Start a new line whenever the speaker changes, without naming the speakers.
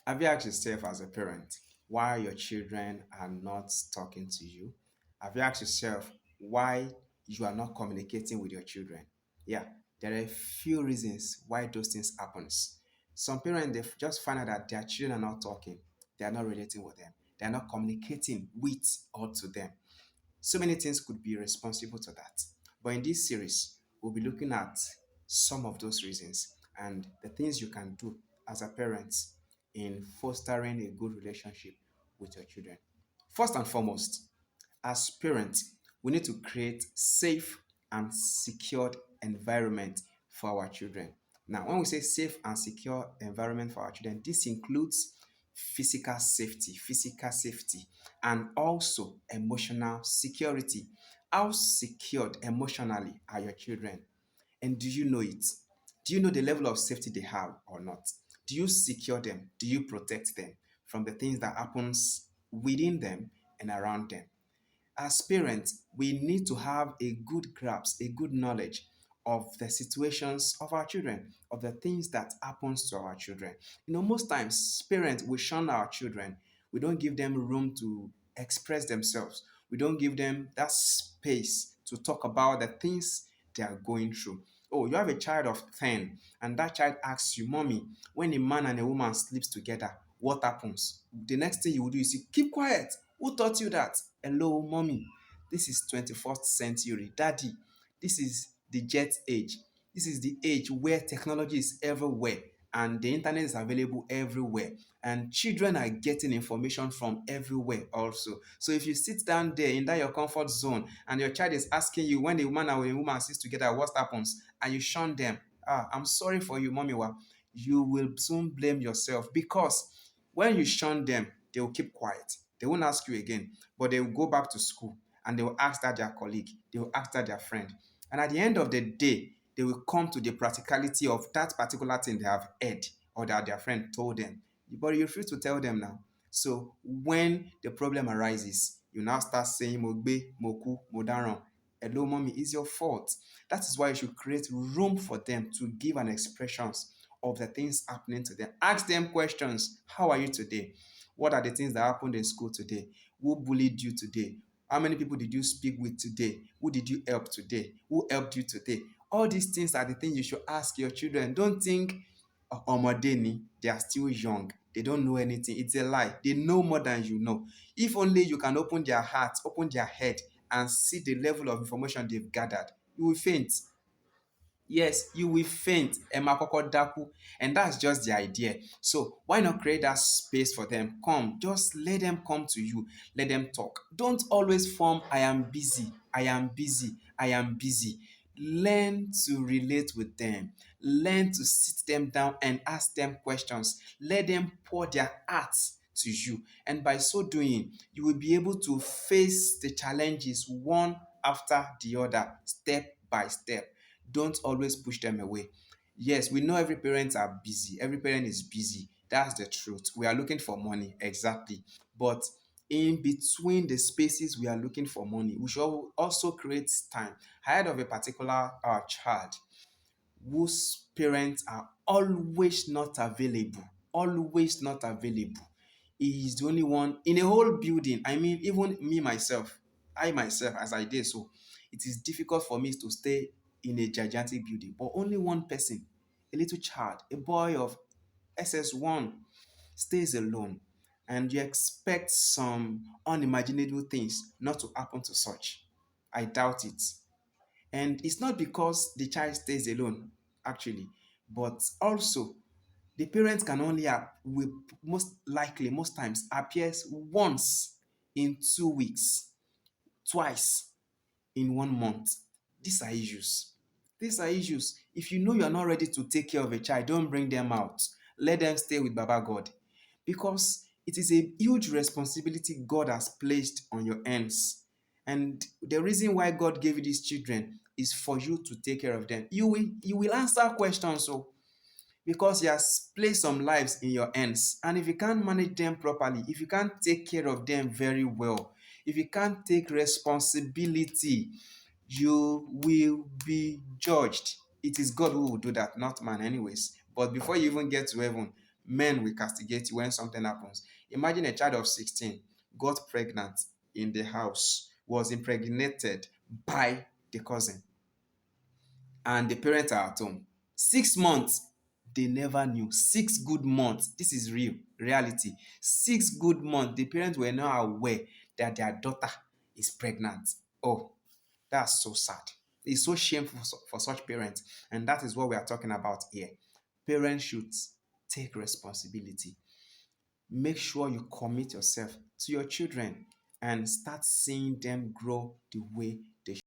Have you asked yourself as a parent why your children are not talking to you? Have you asked yourself why you are not communicating with your children? Yeah, there are a few reasons why those things happens. Some parents just find out that their children are not talking, they are not relating with them, they are not communicating with or to them. So many things could be responsible to that. But in this series, we'll be looking at some of those reasons and the things you can do as a parent in fostering a good relationship with your children. First and foremost, as parents, we need to create safe and secured environment for our children. Now, when we say safe and secure environment for our children, this includes physical safety, and also emotional security. How secured emotionally are your children? And do you know it? Do you know the level of safety they have or not? Do you secure them? Do you protect them from the things that happens within them and around them? As parents, we need to have a good grasp, a good knowledge of the situations of our children, of the things that happens to our children. Most times parents we shun our children. We don't give them room to express themselves. We don't give them that space to talk about the things they are going through. Oh, you have a child of 10 and that child asks you, "Mommy, when a man and a woman sleeps together, what happens?" The next thing you will do is you keep quiet. Who taught you that? Hello, mommy. This is 21st century. Daddy, this is the jet age. This is the age where technology is everywhere and the internet is available everywhere. And children are getting information from everywhere also. So if you sit down there in that your comfort zone and your child is asking you when a woman and a woman sits together, what happens? And you shun them. I'm sorry for you, mommy. You will soon blame yourself because when you shun them, they will keep quiet. They won't ask you again, but they will go back to school and they will ask that their colleague, they will ask that their friend. And at the end of the day, they will come to the practicality of that particular thing they have heard or that their friend told them. But you refuse to tell them now. So when the problem arises, you now start saying, Mogbe, Moku, Modaran. Hello, mommy, it's your fault. That is why you should create room for them to give an expressions of the things happening to them. Ask them questions. How are you today? What are the things that happened in school today? Who bullied you today? How many people did you speak with today? Who did you help today? Who helped you today? All these things are the things you should ask your children. Don't think, Omodeni, they are still young. They don't know anything. It's a lie. They know more than you know. If only you can open their hearts, open their head, and see the level of information they've gathered, you will faint. Yes, you will faint. Ema koko daku. And that's just the idea. So why not create that space for them? Come, just let them come to you. Let them talk. Don't always form I am busy. I am busy. I am busy. Learn to relate with them. Learn to sit them down and ask them questions. Let them pour their hearts to you. And by so doing, you will be able to face the challenges one after the other, step by step. Don't always push them away. Yes, we know every parent are busy. Every parent is busy. That's the truth. We are looking for money, exactly. But in between the spaces we are looking for money, we should also create time ahead of a particular child whose parents are always not available. Always not available. He is the only one in a whole building. I mean, even me myself, I myself, as I did so, it is difficult for me to stay in a gigantic building, but only one person, a little child, a boy of SS1, stays alone, and you expect some unimaginable things not to happen to such. I doubt it. And it's not because the child stays alone, actually, but also the parents can only will most likely most times appears once in 2 weeks, twice in 1 month. These are issues. These are issues. If you know you are not ready to take care of a child, don't bring them out. Let them stay with Baba God. Because it is a huge responsibility God has placed on your hands. And the reason why God gave you these children is for you to take care of them. You will answer questions. So because he has placed some lives in your hands. And if you can't manage them properly, if you can't take care of them very well, if you can't take responsibility, you will be judged. It is God who will do that, not man, anyways. But before you even get to heaven, Men will castigate you when something happens. Imagine a child of 16 got pregnant in the house, was impregnated by the cousin, and the parents are at home. 6 months, they never knew. 6 good months. This is real reality. 6 good months, the parents were not aware that their daughter is pregnant. Oh, that's so sad. It's so shameful for such parents. And that is what we are talking about here. Parents should take responsibility. Make sure you commit yourself to your children and start seeing them grow the way they